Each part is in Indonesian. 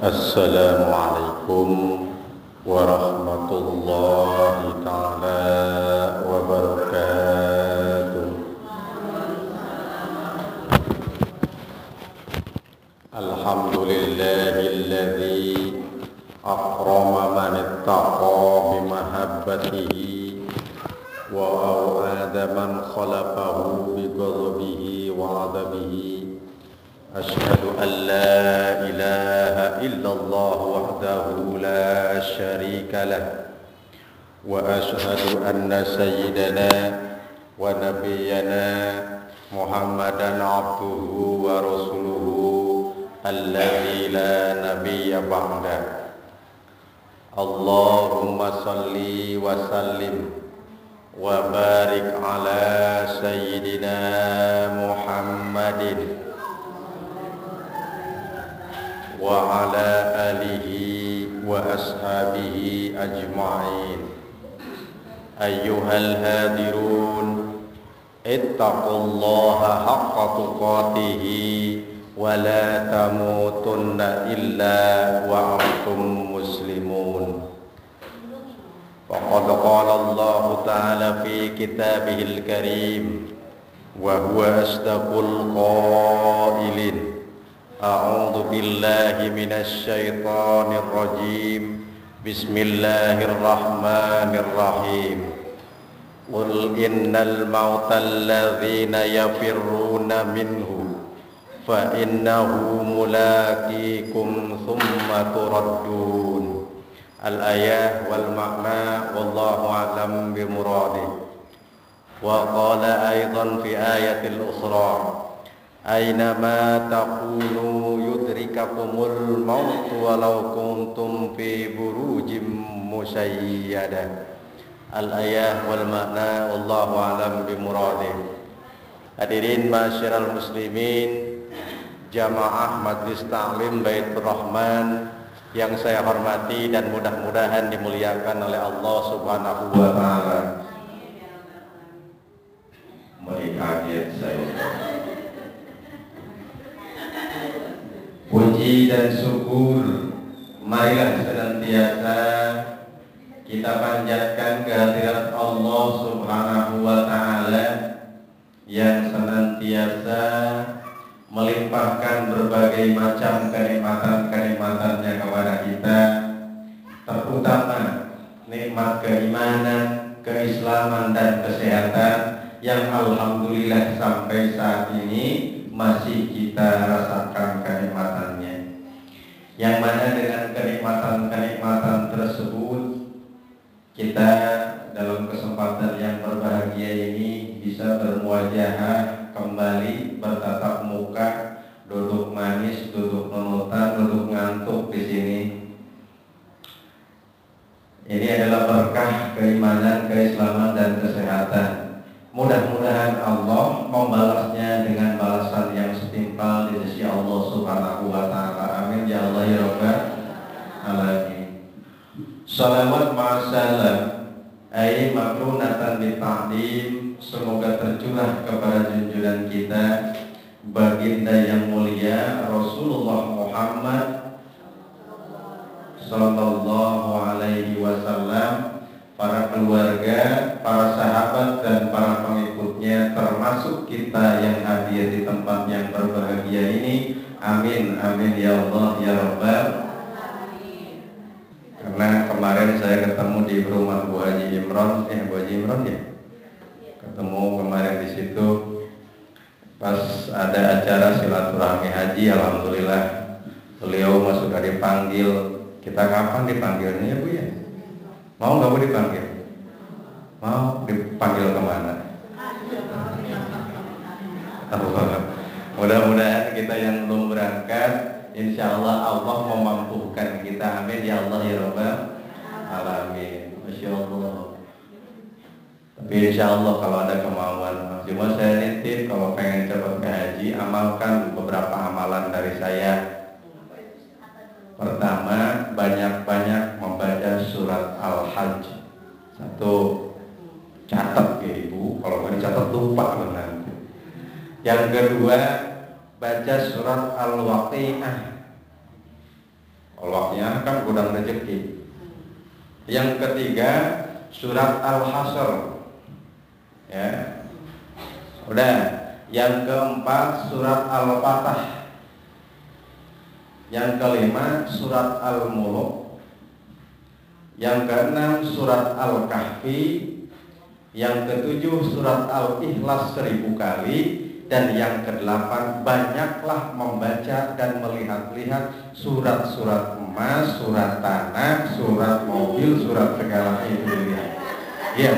Assalamualaikum warahmatullahi ta'ala wabarakatuh. Alhamdulillahilladzi akrama man ittaqa bimahabbatihi wa aw'ada man khalaqahu bighadabihi wa 'adabihi. Asyhadu an la ilaha illallah wahdahu la syarika lah wa asyhadu anna sayyidana wa nabiyyana Muhammadan abduhu wa rasuluhu alladzi la nabiyya ba'da. Allahumma salli wa sallim wa barik ala sayyidina Muhammadin wa ala alihi wa ashabihi ajma'in. Ayyuhal hadirun, ittaqullaha haqqa tuqatihi wa la tamutunna illa wa antum muslimun. Faqad qala Allah ta'ala fi kitabihil karim wa huwa asdaqul qailin. A'udzu billahi minasy syaithanir rajim. Bismillahirrahmanirrahim. Qul innal mautal ladzina yafirruna minhu fa innahu mulaqikum tsumma turaddun. Al-ayah wal makna wallahu a'lam bi muradih. Wa qala aidan fi ayatil ukhra, aynama takunu yudrikakumul maut walau kuntum fi burujim musayyadah. Al-ayah wal makna wallahu a'lam bi muradih. Hadirin masyiral muslimin, jamaah Majlis Ta'lim Baitur Rahman yang saya hormati dan mudah-mudahan dimuliakan oleh Allah Subhanahu wa taala. Kaget saya. Puji dan syukur marilah senantiasa kita panjatkan kehadirat Allah Subhanahu wa taala yang senantiasa melimpahkan berbagai macam kenikmatan-kenikmatannya kepada kita, terutama nikmat keimanan, keislaman dan kesehatan yang alhamdulillah sampai saat ini masih kita rasakan kenikmatannya. Yang mana dengan kenikmatan-kenikmatan tersebut kita dalam kesempatan yang berbahagia ini bisa bermuajahah kembali, bertatap muka, duduk manis, duduk menutan, duduk ngantuk di sini. Ini adalah berkah keimanan, keislaman dan kesehatan. Mudah-mudahan Allah membalasnya dengan balasan yang setimpal di sisi Allah Subhanahu wa taala. Amin ya Allah ya rabbal alamin. Shalawat ma'asalam ai makrunatan bi ta'lim, semoga tercurah kepada junjungan kita baginda yang mulia Rasulullah Muhammad sallallahu alaihi wasallam, para keluarga, para sahabat dan para pengikutnya, termasuk kita yang hadir di tempat yang berbahagia ini. Amin amin ya Allah ya rabbal. Karena kemarin saya ketemu di rumah Bu Haji Imron, Bu Haji Imron ya, ketemu kemarin di situ pas ada acara silaturahmi haji. Alhamdulillah beliau sudah dipanggil. Kita kapan dipanggilnya Bu ya? Mau nggak mau dipanggil? Mau dipanggil kemana? Mudah-mudahan kita yang belum berangkat, insya Allah Allah memampukan kita. Amin ya Allah ya rabbal alamin. Masya Allah. Tapi insya Allah kalau ada kemauan, cuma saya nitip kalau pengen cepat ke haji, amalkan beberapa amalan dari saya. Pertama, banyak-banyak membaca surat Al-Hajj. Satu, catat ya Ibu, kalau nggak dicatat lupa nanti. Yang kedua, baca surat Al-Waqi'ah. Allahnya kan gudang rezeki. Yang ketiga surat Al-Hasyr. Ya. Udah. Yang keempat surat Al-Fatah. Yang kelima surat Al-Mulk. Yang keenam surat Al-Kahfi. Yang ketujuh surat Al-Ikhlas 1000 kali. Dan yang kedelapan banyaklah membaca dan melihat-lihat surat-surat emas, surat tanah, surat mobil, surat segala itu dilihat. Ya,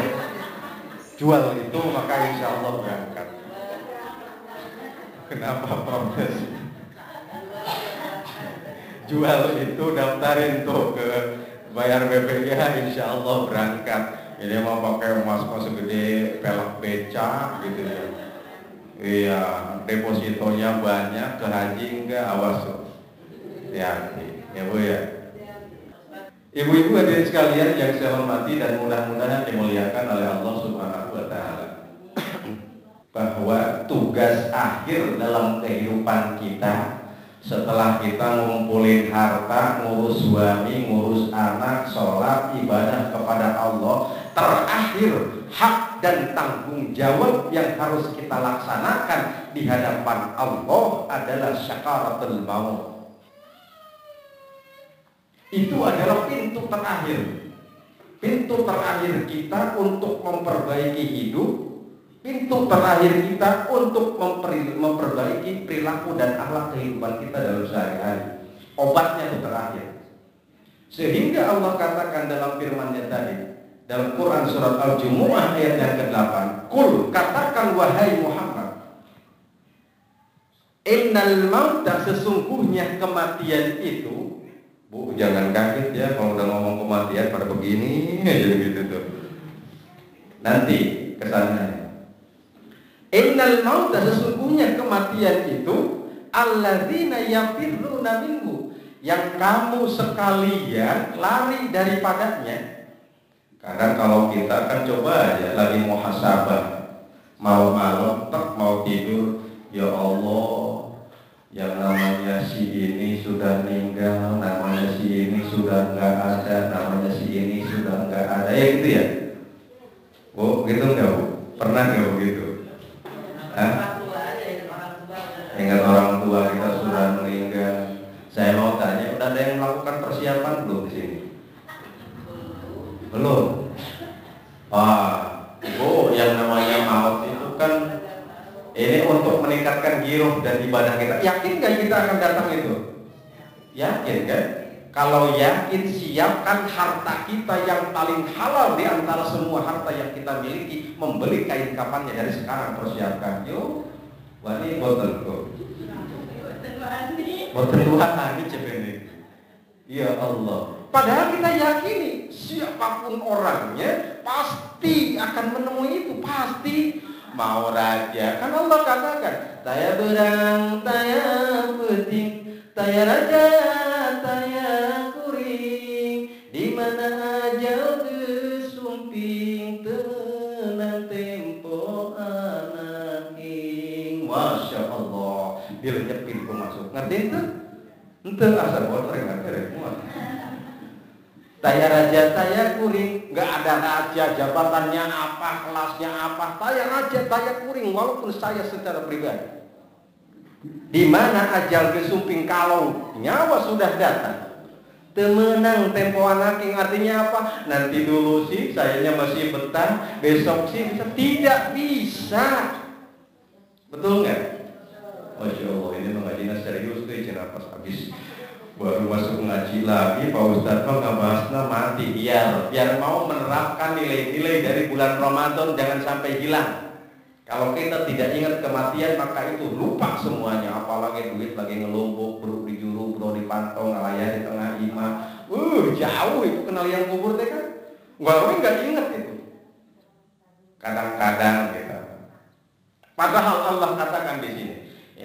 jual itu maka insya Allah berangkat. Kenapa protes? Jual itu daftarin tuh ke bayar BPKH, insya Allah berangkat. Ini mau pakai emas segede pelak beca gitu ya. Iya, depositonya banyak, ke haji enggak, awas tuh. Ya, ya Bu ya. Ibu-ibu hadirin sekalian yang saya hormati dan mudah-mudahan dimuliakan oleh Allah Subhanahu wa taala. Bahwa tugas akhir dalam kehidupan kita setelah kita ngumpulin harta, ngurus suami, ngurus anak, sholat, ibadah kepada Allah, terakhir hak dan tanggung jawab yang harus kita laksanakan di hadapan Allah adalah syakaratul maut. Itu adalah pintu terakhir. Pintu terakhir kita untuk memperbaiki hidup. Pintu terakhir kita untuk memperbaiki perilaku dan akhlak kehidupan kita dalam sehari-hari. Obatnya itu terakhir. Sehingga Allah katakan dalam firman-Nya tadi, dalam Quran surat Al-Jumu'ah ayat yang ke-8, Qul, katakan wahai Muhammad, innal mauta, sesungguhnya kematian itu. Bu, jangan kaget ya kalau udah ngomong kematian pada begini aja gitu tuh. Nanti kesannya. Innal mauta, sesungguhnya kematian itu alladzina yafirruna minhu, yang kamu sekalian lari daripadanya. Kadang kalau kita kan coba aja lagi muhasabah, malam-malam tak mau tidur, ya Allah, yang namanya si ini sudah meninggal, namanya si ini sudah nggak ada, namanya si ini sudah nggak ada, ya gitu ya. Bu, gitu nggak Bu? Pernah nggak begitu? Ingat orang tua kita sudah meninggal. Saya mau tanya, udah ada yang melakukan persiapan belum di sini? Belum. Bu, yang namanya maut itu kan ini untuk meningkatkan giroh dan ibadah kita. Yakin gak kita akan datang itu? Yakin kan? Kalau yakin, siapkan harta kita yang paling halal di antara semua harta yang kita miliki, membeli kain kafannya dari sekarang, persiapkan. Yuk, wani boten kok. Boten wani cepene. Ya Allah. Padahal kita yakini siapapun orangnya pasti akan menemui itu, pasti. Mau raja, kan Allah katakan, taya berang, taya peting, taya raja, taya kuring, di mana aja kesumping, tenang tempo anak ing. Masya Allah, dilenyepin ku masuk, ngerti itu? Ente asal kotor yang ngerti semua. Taya raja, taya kuring, nggak ada raja, jabatannya apa, kelasnya apa, taya raja, taya kuring, walaupun saya secara pribadi. Di mana ajal kesumping, kalau nyawa sudah datang, temenang tempo anaking, artinya apa? Nanti dulu sih, sayanya masih betah, besok sih bisa, tidak bisa. Betul nggak? Masya Allah, ini mengajinya serius tuh, jangan pas habis baru masuk ngaji lagi, Pak Ustadz mah ngebahasnya mati, biar mau menerapkan nilai-nilai dari bulan Ramadan jangan sampai hilang. Kalau kita tidak ingat kematian maka itu lupa semuanya, apalagi duit lagi ngelumpuk, bro di juru, bro di pantong, ngelayan di tengah imam, jauh itu kenal yang kubur teh kan, nggak ingat itu. Kadang-kadang kita, padahal Allah katakan di sini,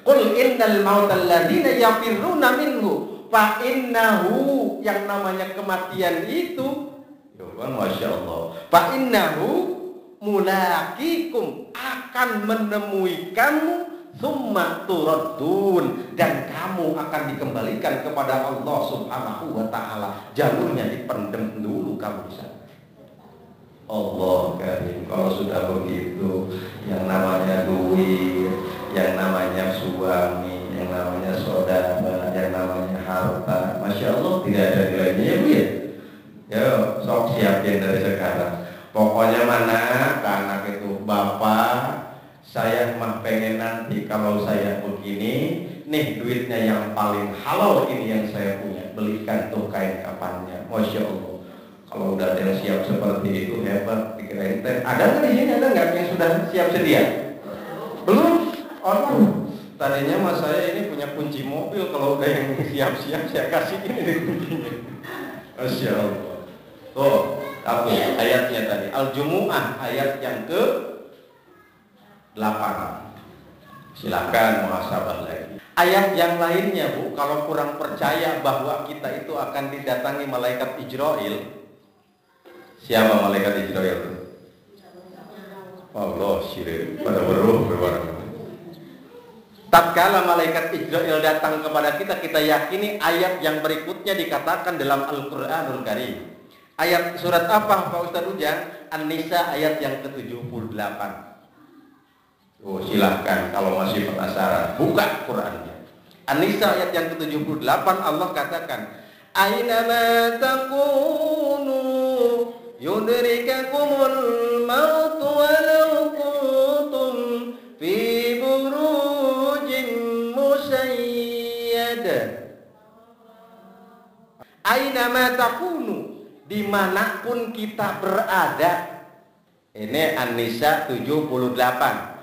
Qul innal mautal ladzina yafirruna minhu fa innahu, yang namanya kematian itu, ya kan, Masya Allah, fa innahu mulaqikum, akan menemui kamu summa turaddun, dan kamu akan dikembalikan kepada Allah Subhanahu wa taala. Jalurnya dipendem dulu kamu di sana. Allah karim, kalau sudah begitu, yang namanya duit, yang namanya suami, yang namanya saudara, yang namanya harta, masya Allah tidak ada nilainya ya Bu ya. Ya sok siapin dari sekarang. Pokoknya mana ke anak itu, bapak, saya mah pengen nanti kalau saya begini, nih duitnya yang paling halal ini yang saya punya, belikan tuh kain kafannya, masya Allah. Kalau udah ada yang siap seperti itu hebat, dikirain teh. Ada nggak di sini, ada nggak yang sudah siap sedia? Belum? Oh, tadinya mas saya ini punya kunci mobil, kalau udah yang siap-siap saya kasih ini kuncinya. Masya Allah. Tuh, aku ayatnya tadi Al-Jumu'ah ayat yang ke-8. Silakan muhasabah lagi. Ayat yang lainnya Bu, kalau kurang percaya bahwa kita itu akan didatangi malaikat Ijrail. Siapa malaikat Ijrail? Allah syirik pada berwarna. Tatkala malaikat Ijrail datang kepada kita, kita yakini ayat yang berikutnya dikatakan dalam Al-Qur'anul Karim. Ayat surat apa Pak Ustadz Ujang? An-Nisa ayat yang ke-78. Oh, silahkan kalau masih penasaran, buka Qur'annya. An-Nisa ayat yang ke-78 Allah katakan, "Ainama takunu yudrikakumul maut walau kuntum fi burujin musyayyada." Ainama takunu, dimanapun kita berada. Ini An-Nisa 78.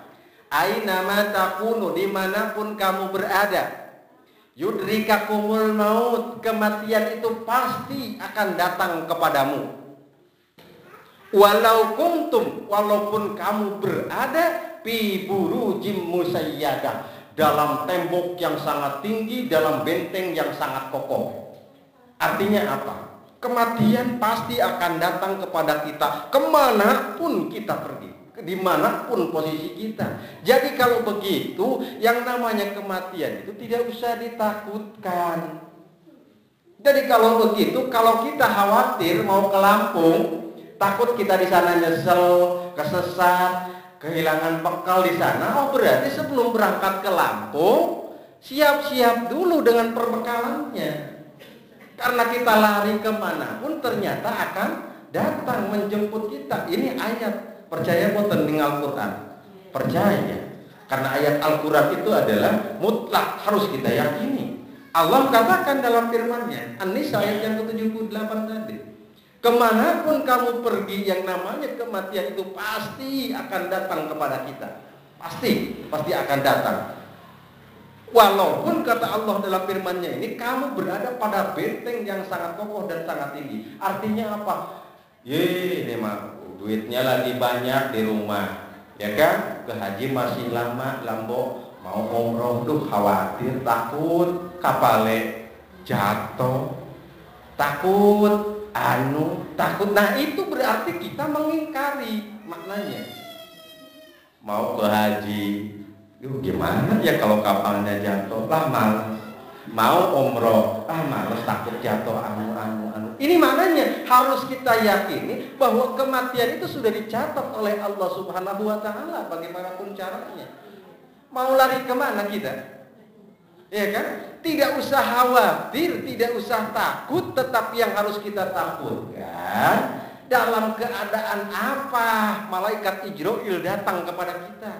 Ainama takunu, dimanapun kamu berada, yudrikakumul maut, kematian itu pasti akan datang kepadamu. Walau kuntum, walaupun kamu berada fi burujim musayyadah, dalam tembok yang sangat tinggi, dalam benteng yang sangat kokoh. Artinya apa? Kematian pasti akan datang kepada kita kemanapun kita pergi, dimanapun posisi kita. Jadi kalau begitu, yang namanya kematian itu tidak usah ditakutkan. Jadi kalau begitu, kalau kita khawatir mau ke Lampung, takut kita di sana nyesel, kesesat, kehilangan bekal di sana, oh berarti sebelum berangkat ke Lampung, siap-siap dulu dengan perbekalannya. Karena kita lari kemanapun ternyata akan datang menjemput kita. Ini ayat. Percaya boten dengan Al-Quran? Percaya. Karena ayat Al-Quran itu adalah mutlak, harus kita yakini. Allah katakan dalam firman-Nya, An-Nisa ayat yang ke-78 tadi, kemanapun kamu pergi, yang namanya kematian itu pasti akan datang kepada kita. Pasti akan datang. Walaupun kata Allah dalam firman-Nya ini, kamu berada pada benteng yang sangat kokoh dan sangat tinggi. Artinya apa? Ini mah duitnya lagi banyak di rumah, ya kan? Ke haji masih lama, lambo mau umroh tuh khawatir, takut kapale jatuh, takut takut. Nah itu berarti kita mengingkari maknanya. Mau ke haji, gimana ya kalau kapalnya jatuh? Lah malas. Mau umroh, malas, takut jatuh, Ini maknanya harus kita yakini bahwa kematian itu sudah dicatat oleh Allah Subhanahu wa taala bagaimanapun caranya. Mau lari kemana kita? Ya kan? Tidak usah khawatir, tidak usah takut, tetapi yang harus kita takutkan, dalam keadaan apa malaikat Ijrail datang kepada kita.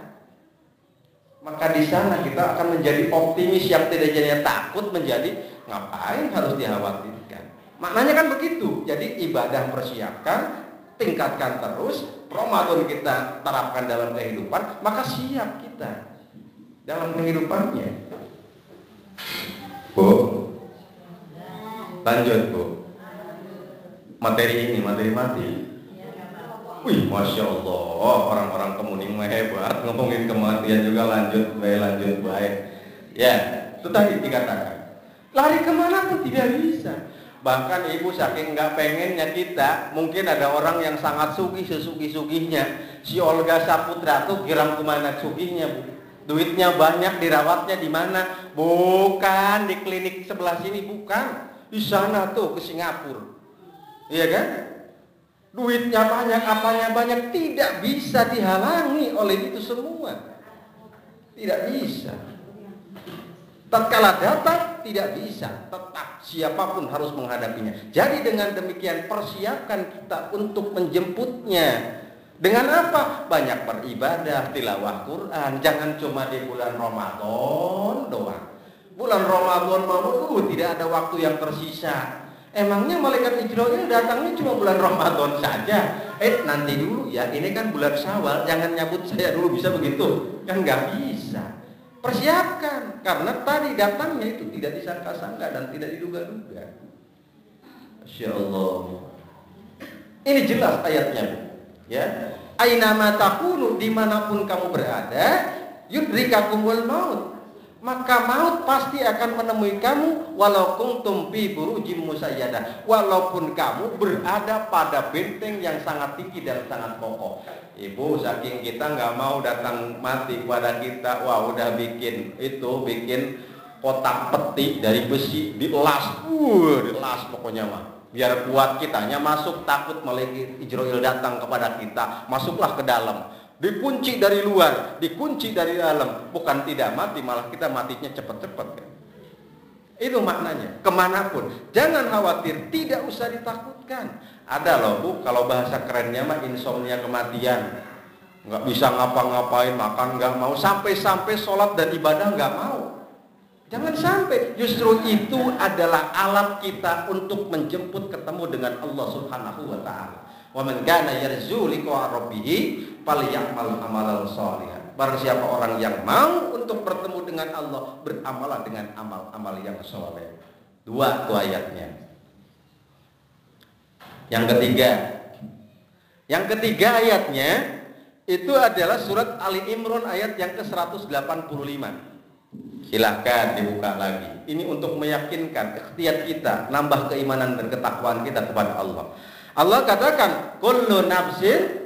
Maka di sana kita akan menjadi optimis, yang tidak jadinya takut menjadi ngapain harus dikhawatirkan. Maknanya kan begitu. Jadi ibadah persiapkan, tingkatkan terus, Ramadan kita terapkan dalam kehidupan, maka siap kita dalam kehidupannya. Bu, lanjut Bu. Materi ini, materi mati. Wih, Masya Allah, orang-orang kemuning hebat, ngomongin kematian juga lanjut baik. Ya, itu tadi dikatakan, lari kemana pun tidak bisa. Bahkan ibu saking nggak pengennya kita, mungkin ada orang yang sangat sugih, sesugih-sugihnya. Si Olga Saputra tuh girang kemana sugihnya Bu? Duitnya banyak, dirawatnya di mana? Bukan di klinik sebelah sini, bukan. Di sana tuh, ke Singapura. Iya kan? Duitnya banyak, apanya banyak, tidak bisa dihalangi oleh itu semua. Tidak bisa. Tatkala datang, tidak bisa. Tetap siapapun harus menghadapinya. Jadi dengan demikian persiapkan kita untuk menjemputnya. Dengan apa? Banyak beribadah, tilawah Quran. Jangan cuma di bulan Ramadan doang. Bulan Ramadan mau tidak ada waktu yang tersisa. Emangnya malaikat Jibril datangnya cuma bulan Ramadan saja? Nanti dulu ya, ini kan bulan Syawal, jangan nyabut saya dulu, bisa begitu? Kan nggak bisa. Persiapkan, karena tadi datangnya itu tidak disangka-sangka dan tidak diduga-duga. Masya Allah. Ini jelas ayatnya, Bu. Ya, ainama takunu, dimanapun kamu berada, yudrikakumul maut, maka maut pasti akan menemui kamu, walau kuntum fi burujim musayyadah, walaupun kamu berada pada benteng yang sangat tinggi dan sangat kokoh. Ibu, saking kita nggak mau datang mati pada kita, wah udah bikin kotak peti dari besi, dilas pokoknya mah. Biar kuat kitanya masuk, takut malaikat Jibril datang kepada kita, masuklah ke dalam. Dikunci dari luar, dikunci dari dalam. Bukan tidak mati, malah kita matinya cepat-cepat. Itu maknanya, kemanapun. Jangan khawatir, tidak usah ditakutkan. Ada loh Bu, kalau bahasa kerennya mah insomnia kematian. Nggak bisa ngapa-ngapain, makan nggak mau, sampai-sampai sholat dan ibadah nggak mau. Jangan sampai, justru itu adalah alat kita untuk menjemput ketemu dengan Allah Subhanahu wa taala. Wa man kana yarju liqa rabbih falyamal amalan shalihan. Barang siapa orang yang mau untuk bertemu dengan Allah, beramalah dengan amal-amal yang saleh. Dua tuh ayatnya. Yang ketiga ayatnya itu adalah surat Ali Imran ayat yang ke-185. Silahkan dibuka lagi. Ini untuk meyakinkan ikhtiar kita, nambah keimanan dan ketakwaan kita kepada Allah. Allah katakan, kullu nafsin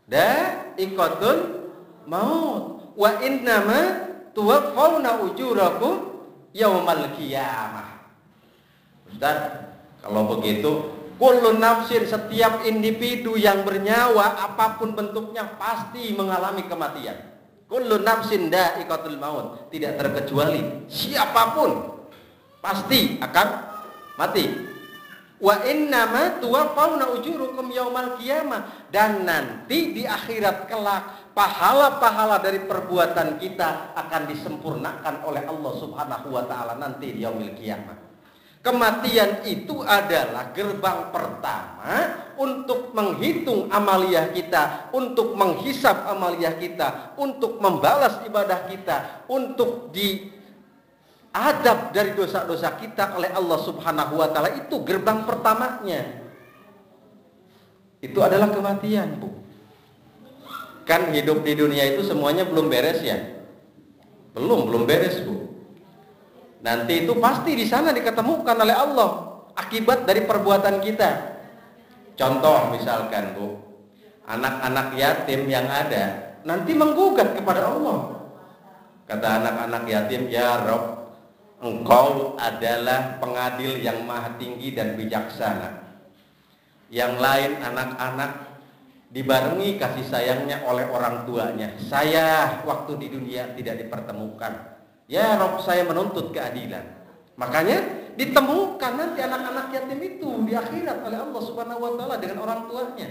dha'iqatul maut wa innama tuwaffawna ujurakum yaumal qiyamah. Ustaz, kalau begitu, kullu nafsin, setiap individu yang bernyawa apapun bentuknya pasti mengalami kematian. Kullu nafsin dha'iqatul maut, tidak terkecuali siapapun pasti akan mati. Wa innama tuwaffawna ujurukum yaumal qiyamah, dan nanti di akhirat kelak pahala-pahala dari perbuatan kita akan disempurnakan oleh Allah Subhanahu wa taala nanti di yaumil qiyamah. Kematian itu adalah gerbang pertama untuk menghitung amaliyah kita, untuk menghisab amaliyah kita, untuk membalas ibadah kita, untuk diadab dari dosa-dosa kita oleh Allah Subhanahu wa taala. Itu gerbang pertamanya. Itu adalah kematian, Bu. Kan hidup di dunia itu semuanya belum beres ya? Belum beres, Bu. Nanti itu pasti di sana diketemukan oleh Allah akibat dari perbuatan kita. Contoh misalkan, Bu, anak-anak yatim yang ada nanti menggugat kepada Allah. Kata anak-anak yatim, ya Rabb, Engkau adalah pengadil yang maha tinggi dan bijaksana. Yang lain anak-anak dibarengi kasih sayangnya oleh orang tuanya. Saya waktu di dunia tidak dipertemukan. Ya Rabb, saya menuntut keadilan. Makanya ditemukan nanti anak-anak yatim itu di akhirat oleh Allah Subhanahu wa taala dengan orang tuanya.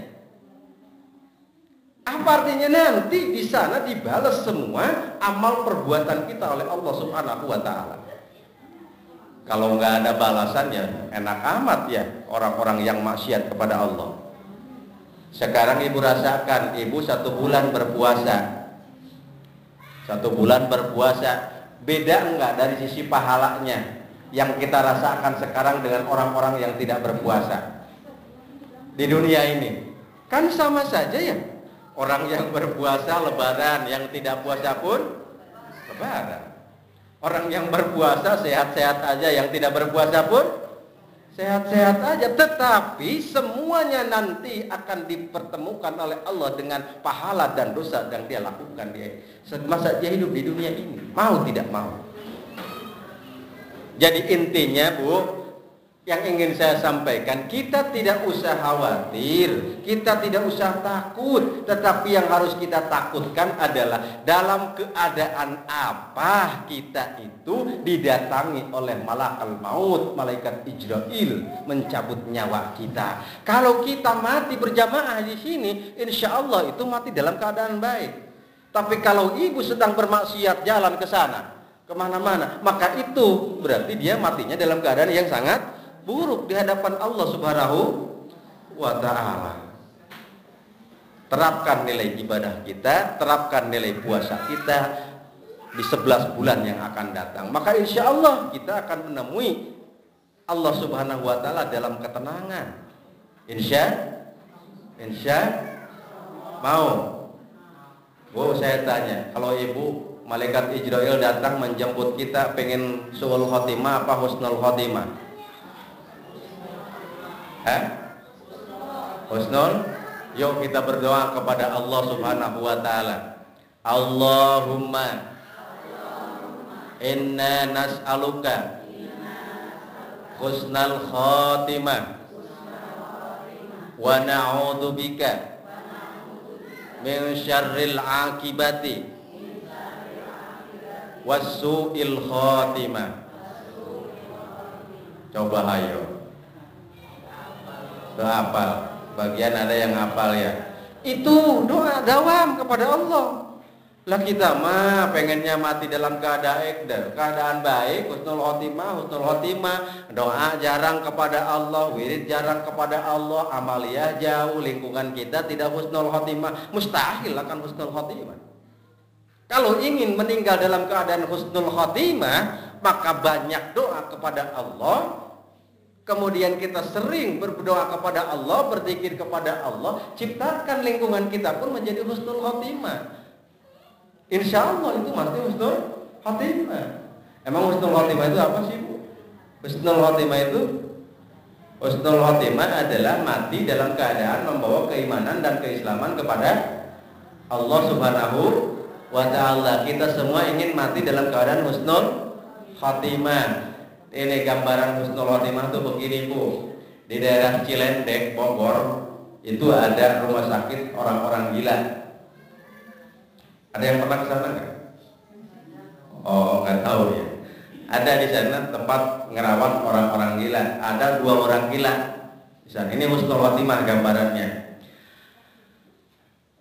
Apa artinya? Nanti di sana dibalas semua amal perbuatan kita oleh Allah Subhanahu wa taala. Kalau nggak ada balasan ya enak amat ya orang-orang yang maksiat kepada Allah. Sekarang ibu rasakan, ibu 1 bulan berpuasa. 1 bulan berpuasa, beda enggak dari sisi pahalanya yang kita rasakan sekarang dengan orang-orang yang tidak berpuasa di dunia ini? Kan sama saja ya. Orang yang berpuasa lebaran, yang tidak puasa pun lebaran. Orang yang berpuasa sehat-sehat aja, yang tidak berpuasa pun sehat-sehat aja, tetapi semuanya nanti akan dipertemukan oleh Allah dengan pahala dan dosa yang dia lakukan di masa dia hidup di dunia ini, mau tidak mau. Jadi intinya Bu, yang ingin saya sampaikan, kita tidak usah khawatir, kita tidak usah takut, tetapi yang harus kita takutkan adalah dalam keadaan apa kita itu didatangi oleh malakal maut, malaikat Ijrail mencabut nyawa kita. Kalau kita mati berjamaah di sini, insya Allah itu mati dalam keadaan baik. Tapi kalau ibu sedang bermaksiat jalan ke sana, kemana-mana, maka itu berarti dia matinya dalam keadaan yang sangat buruk di hadapan Allah Subhanahu wa ta'ala. Terapkan nilai ibadah kita, terapkan nilai puasa kita di 11 bulan yang akan datang. Maka insya Allah kita akan menemui Allah Subhanahu wa ta'ala dalam ketenangan. Insya mau. Bu, saya tanya, kalau ibu malaikat Ijrail datang menjemput kita, pengen suul khotimah apa husnul khotimah? Husnul. Yuk kita berdoa kepada Allah Subhanahu wa ta'ala. Allahumma inna nas'aluka husnal khatimah wa na'udzubika min syarril akibati wasu'il khatimah. Coba ayo. Doa hafal, bagian ada yang hafal ya. Itu doa dawam kepada Allah. Lah kita mah pengennya mati dalam keadaan baik, husnul khotimah, doa jarang kepada Allah, wirid jarang kepada Allah, amaliyah jauh, lingkungan kita tidak husnul khotimah, mustahil akan husnul khotimah. Kalau ingin meninggal dalam keadaan husnul khotimah, maka banyak doa kepada Allah. Kemudian kita sering berdoa kepada Allah, berzikir kepada Allah, ciptakan lingkungan kita pun menjadi husnul khotimah. Insya Allah itu pasti husnul khotimah. Emang husnul khotimah itu apa sih Bu? Husnul khotimah adalah mati dalam keadaan membawa keimanan dan keislaman kepada Allah Subhanahu wa ta'ala. Kita semua ingin mati dalam keadaan husnul khotimah. Ini gambaran husnul khotimah itu begini Bu. Di daerah Cilendek, Bogor, itu ada rumah sakit orang-orang gila. Ada yang pernah ke sana nggak? Oh, nggak tahu ya. Ada di sana tempat ngerawat orang-orang gila. Ada 2 orang gila di sana. Ini husnul khotimah gambarannya.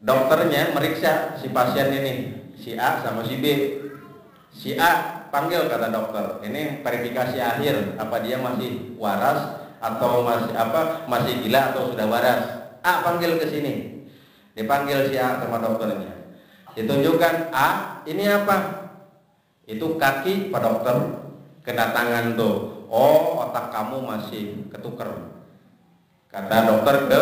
Dokternya meriksa si pasien ini, si A sama si B. Si A panggil, kata dokter, ini verifikasi akhir, apa dia masih waras atau masih gila atau sudah waras. A panggil ke sini. Dipanggil si A sama dokternya. Ditunjukkan, A, ini apa? Itu kaki Pak Dokter, kena tangan tuh. Oh, otak kamu masih ketuker, kata dokter ke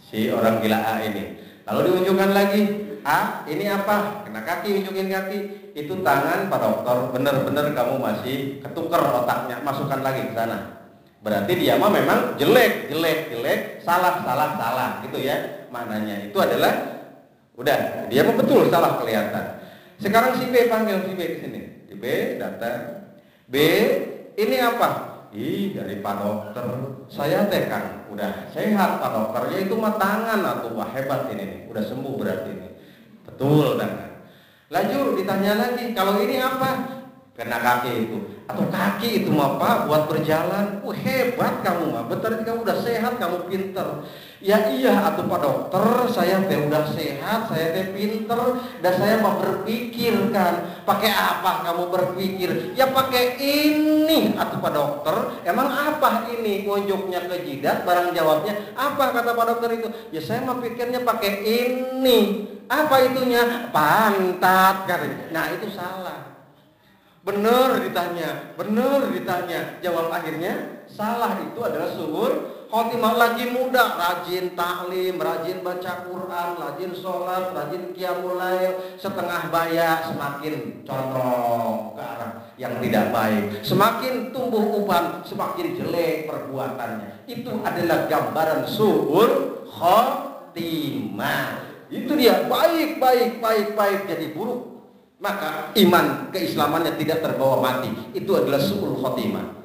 si orang gila A ini. Lalu diunjukkan lagi, A, ini apa? Kena kaki, unjukin kaki. Itu tangan Pak Dokter, bener-bener kamu masih ketuker otaknya, masukkan lagi ke sana. Berarti dia mah memang jelek, salah, gitu ya. Maknanya itu adalah udah, dia mah betul salah kelihatan. Sekarang si B panggil si B ke sini. Si B datang. B, ini apa? Ih, dari Pak Dokter. Saya teh kan udah sehat Pak Dokter. Ya itu mah tangan atau wah hebat ini nih. Udah sembuh berarti ini. Betul tangan. Lanjut ditanya lagi, kalau ini apa? Kena kaki itu. Atau kaki itu mah Pak buat berjalan. Hebat kamu mah. Betul kamu udah sehat, kamu pinter. Ya iya atuh Pak Dokter, saya teh udah sehat, saya teh pinter, dan saya mau berpikir kan. Pakai apa kamu berpikir? Ya pakai ini atuh Pak Dokter. Emang apa ini? Ngunjuknya ke jidat, barang jawabnya apa kata Pak Dokter itu? Ya saya mau pikirnya pakai ini. Apa itunya? Pantat kan. Nah itu salah. Bener ditanya, jawab akhirnya salah, itu adalah suhul khotimah. Lagi muda, rajin taklim, rajin baca Quran, rajin sholat, rajin qiyamul lail. Setengah baya semakin condong ke arah yang tidak baik. Semakin tumbuh uban, semakin jelek perbuatannya. Itu adalah gambaran su'ul khotimah. Itu dia, baik jadi buruk. Maka iman keislamannya tidak terbawa mati. Itu adalah su'ul khotimah.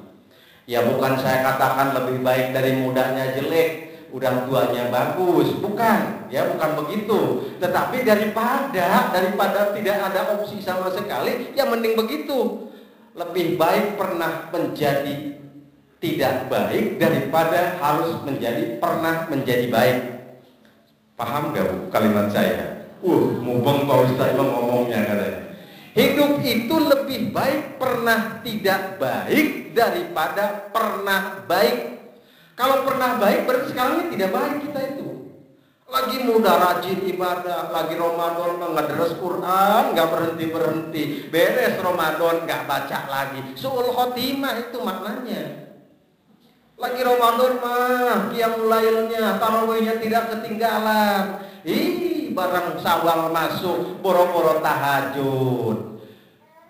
Ya bukan saya katakan lebih baik dari mudanya jelek, udah tuanya bagus, bukan. Ya bukan begitu. Tetapi daripada tidak ada opsi sama sekali, ya mending begitu. Lebih baik pernah menjadi tidak baik daripada harus pernah menjadi baik. Paham gak Bu kalimat saya? Mumpung Pak Ustaz ngomongnya katanya. Hidup itu lebih baik pernah tidak baik daripada pernah baik. Kalau pernah baik berarti sekarang ini tidak baik kita itu. Lagi muda rajin ibadah, lagi Ramadan ngederes Quran, nggak berhenti. Beres Ramadan nggak baca lagi. Su'ul khotimah itu maknanya. Lagi Ramadan mah qiyamul lailnya, tarawihnya tidak ketinggalan. Barang Syawal masuk, boro-boro tahajud,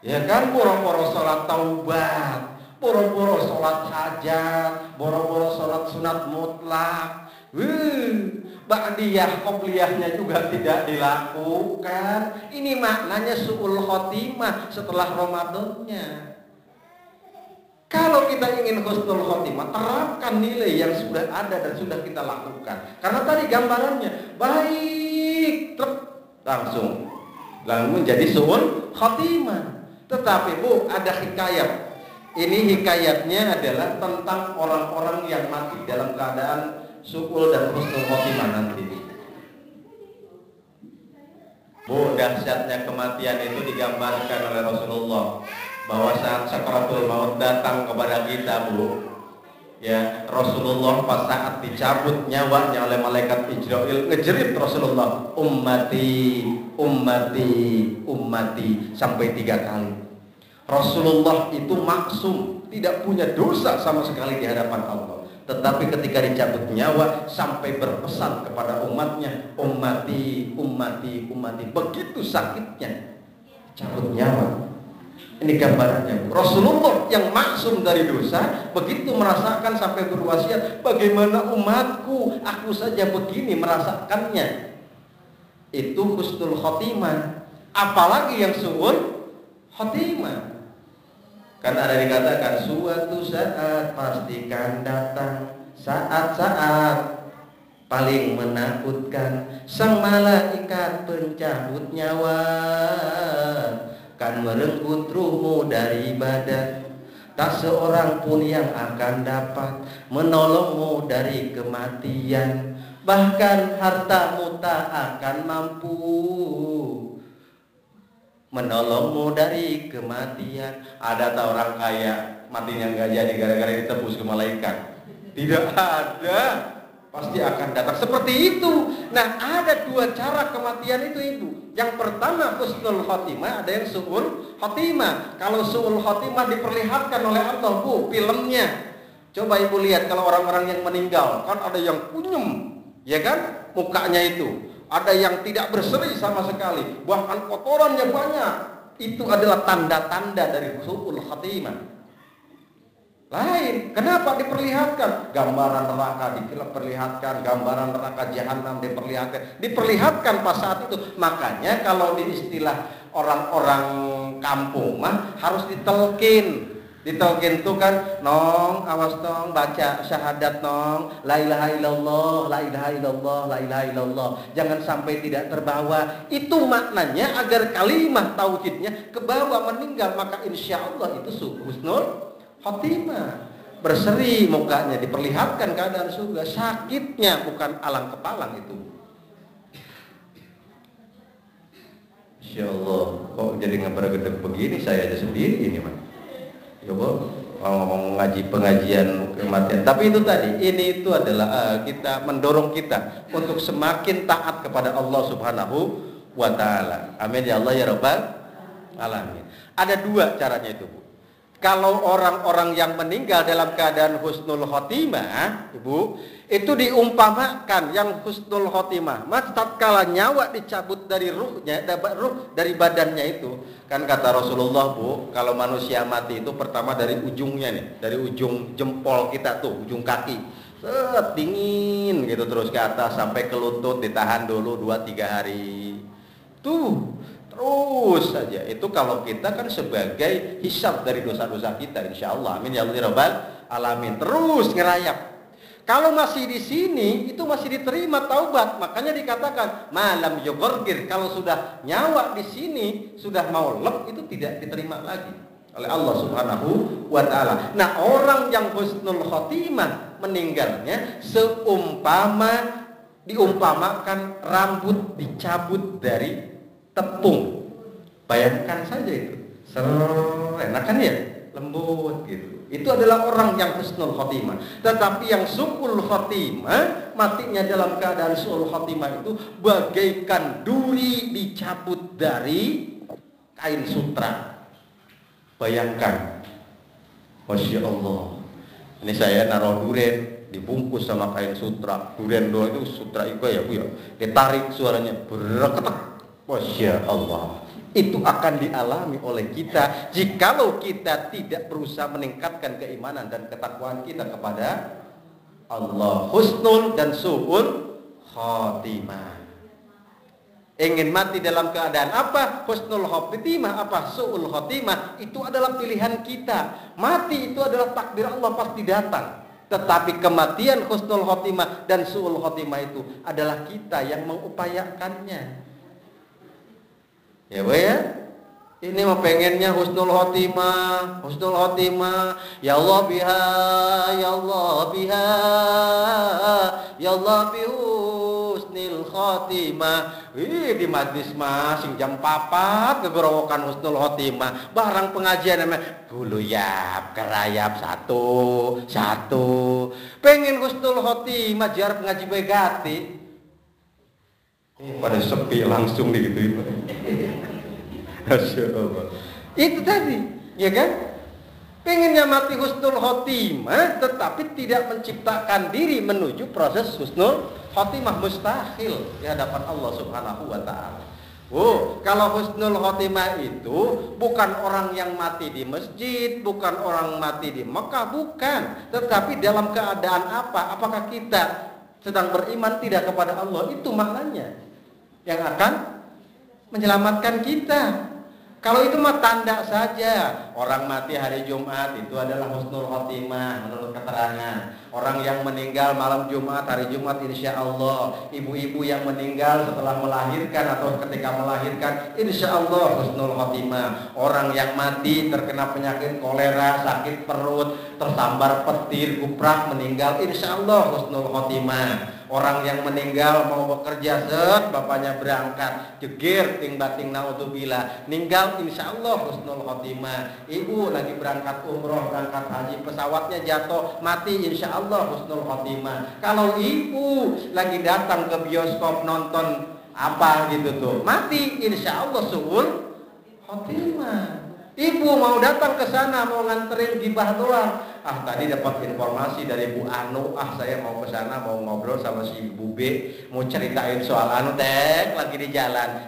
ya kan, boro-boro sholat taubat, boro-boro sholat hajat, boro-boro sholat sunat mutlak. Ba'diyah qobliyahnya juga tidak dilakukan. Ini maknanya su'ul khotimah setelah Ramadannya. Kalau kita ingin husnul khotimah, terapkan nilai yang sudah ada dan sudah kita lakukan. Karena tadi gambarannya baik, langsung menjadi su'ul khotimah. Tetapi Bu, ada hikayat. Ini hikayatnya adalah tentang orang-orang yang mati dalam keadaan su'ul dan husnul khotimah nanti. Bu, dahsyatnya kematian itu digambarkan oleh Rasulullah. Bahwa saat sakaratul maut datang kepada kita Bu, ya Rasulullah pas saat dicabut nyawanya oleh malaikat Israil, ngejerit Rasulullah, ummati sampai 3 kali. Rasulullah itu maksum, tidak punya dosa sama sekali di hadapan Allah. Tetapi ketika dicabut nyawa sampai berpesan kepada umatnya, ummati, begitu sakitnya cabut nyawa. Ini gambarannya. Rasulullah yang maksum dari dosa begitu merasakan sampai berwasiat, bagaimana umatku, aku saja begini merasakannya. Itu husnul khotimah. Apalagi yang su'ul khotimah. Karena ada dikatakan suatu saat pastikan datang, saat-saat paling menakutkan, sang malaikat pencabut nyawa kan merenggut ruhmu dari badan. Tak seorang pun yang akan dapat menolongmu dari kematian. Bahkan hartamu tak akan mampu menolongmu dari kematian. Ada tak orang kaya matinya nggak jadi gara-gara ditebus ke malaikat? Tidak ada. Pasti akan datang seperti itu. Nah, ada 2 cara kematian itu Ibu. Yang pertama husnul khotimah, ada yang su'ul khotimah. Kalau su'ul khotimah diperlihatkan oleh Allah Bu, filmnya. Coba Ibu lihat kalau orang-orang yang meninggal, kan ada yang kunyem, ya kan, mukanya itu. Ada yang tidak berseri sama sekali, bahkan kotorannya banyak. Itu adalah tanda-tanda dari su'ul khotimah. Lain, kenapa diperlihatkan? Gambaran neraka diperlihatkan, gambaran neraka jahanam diperlihatkan pas saat itu. Makanya kalau di istilah orang-orang kampung mah harus ditelkin. Ditelkin tuh kan, nong, awas nong, baca syahadat nong, la ilaha illallah, la ilaha illallah, la ilaha illallah. Jangan sampai tidak terbawa. Itu maknanya agar kalimat tauhidnya ke bawah meninggal, maka insya Allah itu husnul khotimah. Berseri mukanya, diperlihatkan keadaan surga. Sakitnya bukan alang kepalang itu. Insya Allah, kok jadi ngebergedeg begini saya aja sendiri ini Mas. Ya Bu, ngomong ngaji pengajian kematian. Tapi itu tadi, ini itu adalah kita mendorong kita untuk semakin taat kepada Allah Subhanahu wa taala. Amin ya Allah ya rabbal alamin. Ada 2 caranya itu Bu. Kalau orang-orang yang meninggal dalam keadaan husnul khotimah, Ibu, itu diumpamakan yang husnul khotimah. Mas tatkala nyawa dicabut dari ruhnya, ruh dari badannya itu, kan kata Rasulullah, Bu, kalau manusia mati itu pertama dari ujungnya nih, dari ujung jempol kita tuh, ujung kaki, dingin gitu terus ke atas sampai ke lutut, ditahan dulu 2-3 hari. Tuh. Terus saja. Itu kalau kita kan sebagai hisab dari dosa-dosa kita, insya Allah. Amin ya Rabbal alamin. Terus ngerayap. Kalau masih di sini itu masih diterima taubat. Makanya dikatakan malam yughargir. Kalau sudah nyawa di sini sudah mau lep itu tidak diterima lagi oleh Allah Subhanahu wa taala. Nah, orang yang husnul khotimah meninggalnya diumpamakan rambut dicabut dari tepung. Bayangkan saja itu. Enak kan ya? Lembut gitu. Itu adalah orang yang husnul khotimah. Tetapi yang su'ul khotimah, matinya dalam keadaan su'ul khotimah itu bagaikan duri dicabut dari kain sutra. Bayangkan. Masya Allah. Ini saya naruh duren dibungkus sama kain sutra. Duren doang itu sutra itu ya Bu ya. Ditarik suaranya berketak. Masya Allah. Itu akan dialami oleh kita jikalau kita tidak berusaha meningkatkan keimanan dan ketakwaan kita kepada Allah. Husnul dan su'ul khotimah. Ingin mati dalam keadaan apa? Husnul khotimah apa? Su'ul khotimah. Itu adalah pilihan kita. Mati itu adalah takdir Allah pasti datang. Tetapi kematian husnul khotimah dan su'ul khotimah itu adalah kita yang mengupayakannya. Ya Bu ya, ini mah pengennya husnul khotimah, husnul khotimah. Ya Allah biha, ya Allah biha, ya Allah bihusnil khotimah. Di majlis masing jam 4 kegorowokan husnul khotimah. Barang pengajian namanya guluyap, kerayap satu. Pengen husnul khotimah jar pengaji begati. Pada sepi langsung digituin. Masya Allah. Itu tadi, ya kan? Pengennya mati husnul khotimah, tetapi tidak menciptakan diri menuju proses husnul khotimah, mustahil di hadapan Allah Subhanahu wa taala. Kalau husnul khotimah itu bukan orang yang mati di masjid, bukan orang mati di Mekah, bukan. Tetapi dalam keadaan apa? Apakah kita sedang beriman tidak kepada Allah? Itu maknanya yang akan menyelamatkan kita. Kalau itu mah tanda saja. Orang mati hari Jumat itu adalah husnul khotimah menurut keterangan. Orang yang meninggal malam Jumat, hari Jumat insya Allah. Ibu-ibu yang meninggal setelah melahirkan atau ketika melahirkan insya Allah husnul khotimah. Orang yang mati terkena penyakit kolera, sakit perut, tersambar petir, kuprak, meninggal insya Allah husnul khotimah. Orang yang meninggal mau bekerja bapaknya berangkat jegir ting bating naudzubillah ninggal insya Allah husnul khotimah. Ibu lagi berangkat umroh, berangkat haji, pesawatnya jatuh mati insya Allah husnul khotimah. Kalau ibu lagi datang ke bioskop nonton apa gitu tuh mati insya Allah su'ul khotimah. Ibu mau datang ke sana mau nganterin gibah doang. Tadi dapat informasi dari Bu Anu, saya mau ke sana mau ngobrol sama si Bu B, mau ceritain soal Anu lagi di jalan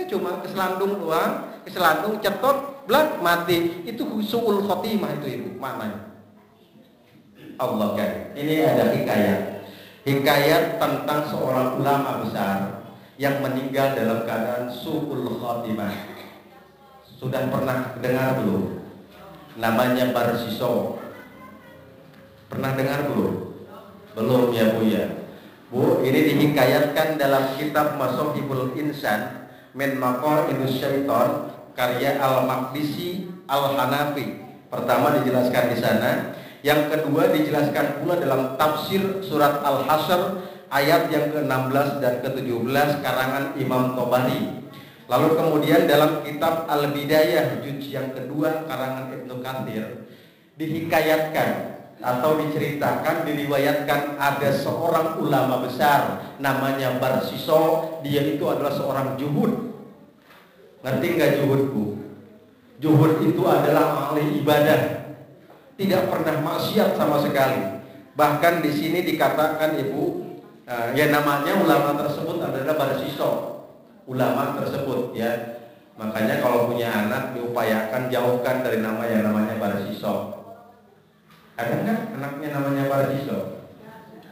cuma keselandung doang, keselandung cetot, blak mati. Itu su'ul khotimah itu Ibu, maknanya. Allah kan. Ini ada hikayat tentang seorang ulama besar yang meninggal dalam keadaan su'ul khotimah. Sudah pernah dengar belum? Namanya Barsiso. Pernah dengar belum? Belum ya Bu ya. Bu, ini dihikayatkan dalam kitab Masahibul Insan min Maqaidus Syaitan karya Al-Maqdisi Al-Hanafi. Pertama dijelaskan di sana, yang kedua dijelaskan pula dalam tafsir surat Al-Hasyr ayat yang ke-16 dan ke-17 karangan Imam Tabari. Lalu kemudian dalam kitab Al-Bidayah juz yang kedua karangan Ibnu Katsir dihikayatkan atau diceritakan, diriwayatkan ada seorang ulama besar namanya Barsiso. Dia itu adalah seorang juhud. Ngerti nggak juhud Bu? Zuhud itu adalah ahli ibadah, tidak pernah maksiat sama sekali. Bahkan di sini dikatakan Ibu, ya namanya ulama tersebut adalah barsiso, ulama tersebut ya. Makanya kalau punya anak diupayakan jauhkan dari nama yang namanya barsiso. Ada nggak anaknya namanya barsiso?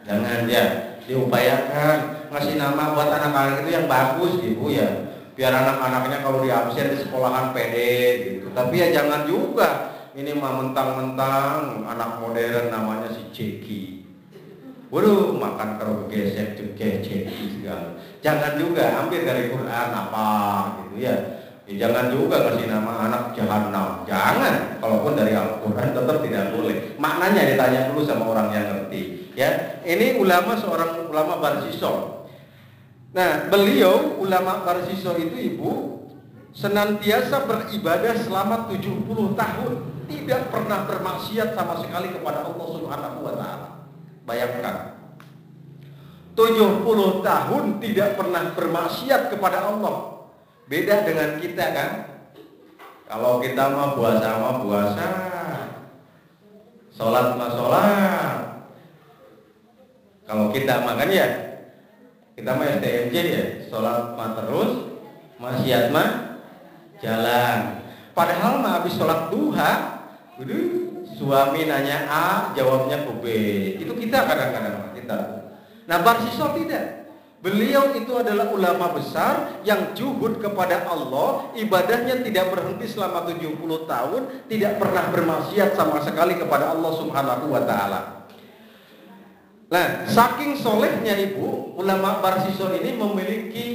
Jangan ya, diupayakan ngasih nama buat anak-anak itu yang bagus Ibu ya. Biar anak-anaknya kalau di absen di sekolahan pede gitu. Tapi ya jangan juga ini mah mentang-mentang anak modern namanya si Ceki. Waduh, makan kalau gesek juga Ceki segala. Jangan juga ambil dari Quran apa gitu ya. Jangan juga kasih nama anak Jahannam. Jangan. Kalaupun dari Al-Quran tetap tidak boleh. Maknanya ditanya dulu sama orang yang ngerti. Ya, ini seorang ulama barsiso. Nah, beliau ulama barsiso itu Ibu senantiasa beribadah selama 70 tahun, tidak pernah bermaksiat sama sekali kepada Allah Subhanahu wa taala. Bayangkan. 70 tahun tidak pernah bermaksiat kepada Allah. Beda dengan kita kan? Kalau kita mah puasa, sholat mah sholat. Kalau kita makan ya, kita mah STMJ ya, sholat mah terus, maksiat mah jalan. Padahal mah habis sholat duha, suami nanya A, jawabnya ke B. Itu kita kadang-kadang kita. Nah, barsiso tidak. Beliau itu adalah ulama besar yang zuhud kepada Allah, ibadahnya tidak berhenti selama 70 tahun, tidak pernah bermaksiat sama sekali kepada Allah Subhanahu wa taala. Nah, saking solehnya Ibu, ulama barsiso ini memiliki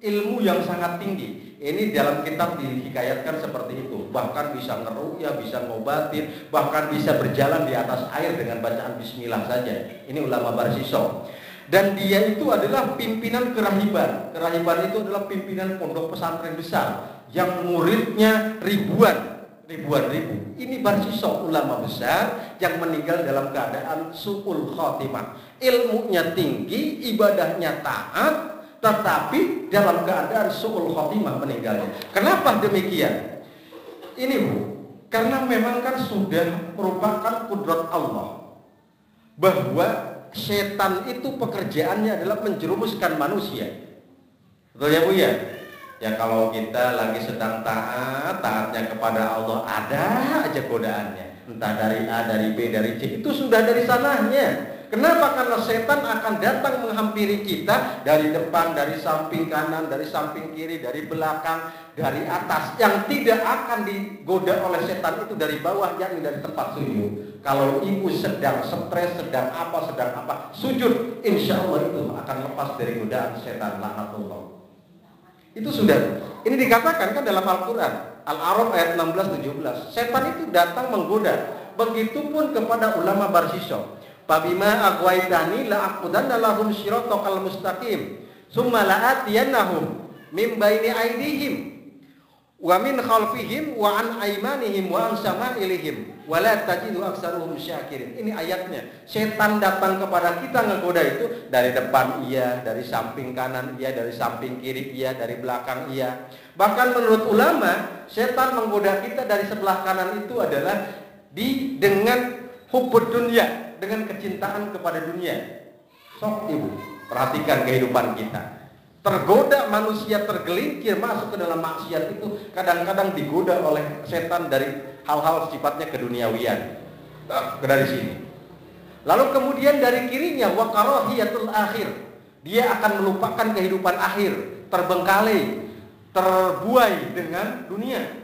ilmu yang sangat tinggi. Ini dalam kitab dihikayatkan seperti itu. Bahkan bisa ngeruqyah, bisa ngobatin, bahkan bisa berjalan di atas air dengan bacaan bismillah saja. Ini ulama barsiso. Dan dia itu adalah pimpinan kerahiban. Kerahiban itu adalah pimpinan pondok pesantren besar yang muridnya ribu. Ini barsiso, ulama besar yang meninggal dalam keadaan su'ul khotimah. Ilmunya tinggi, ibadahnya taat, tetapi dalam keadaan su'ul khotimah meninggalnya. Kenapa demikian? Ini Bu, karena memang kan sudah merupakan kudrat Allah bahwa setan itu pekerjaannya adalah menjerumuskan manusia. Betul ya Bu ya? Ya kalau kita lagi sedang taatnya kepada Allah, ada aja godaannya. Entah dari A, dari B, dari C, itu sudah dari sananya. Kenapa? Karena setan akan datang menghampiri kita dari depan, dari samping kanan, dari samping kiri, dari belakang, dari atas. Yang tidak akan digoda oleh setan itu dari bawah, yakni dari tempat sujud. Kalau ibu sedang stres, sedang apa, sujud, insya Allah itu akan lepas dari godaan setan, laknatullah. Itu sudah, ini dikatakan kan dalam Al-Quran Al-A'raf ayat 16-17. Setan itu datang menggoda. Begitupun kepada ulama barsiso. Fabima aghwaytani la'aqudanna lahum siratal mustaqim summa la'atiyannahum min baini aydihim wa min khalfihim wa an aymanihim wa an shama'ilihim wa la tajidu aktsaruhum syakirin. Ini ayatnya. Setan datang kepada kita ngegoda itu dari depan iya, dari samping kanan iya, dari samping kiri iya, dari belakang iya. Bahkan menurut ulama, setan menggoda kita dari sebelah kanan itu adalah dengan hubbud dunya, dengan kecintaan kepada dunia. Sok Ibu, perhatikan kehidupan kita. Tergoda manusia, tergelincir masuk ke dalam maksiat itu kadang-kadang digoda oleh setan dari hal-hal sifatnya keduniawian. Dari sini. Lalu kemudian dari kirinya waqarahiyatul akhir. Dia akan melupakan kehidupan akhir, terbengkalai, terbuai dengan dunia.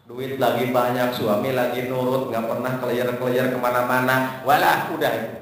Duit lagi banyak, suami lagi nurut, nggak pernah kelayar-kelayar kemana-mana. Walah, udah.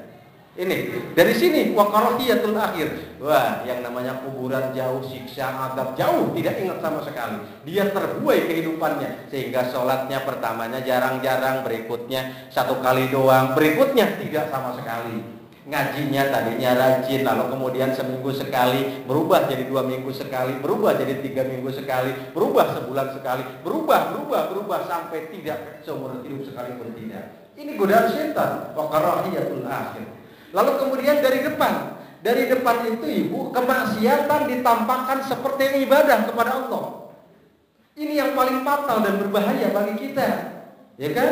Ini dari sini waqarahiyatul akhir. Wah, yang namanya kuburan jauh, siksa azab jauh, tidak ingat sama sekali. Dia terbuai kehidupannya sehingga sholatnya pertamanya jarang-jarang, berikutnya satu kali doang, berikutnya tidak sama sekali. Ngajinya tadinya rajin, lalu kemudian seminggu sekali, berubah jadi 2 minggu sekali, berubah jadi 3 minggu sekali, berubah sebulan sekali, berubah sampai tidak seumur hidup sekalipun tidak. Ini godaan setan, waqarahiyatul akhir. Lalu kemudian dari depan itu Ibu, kemaksiatan ditampakkan seperti ibadah kepada Allah. Ini yang paling fatal dan berbahaya bagi kita. Ya kan?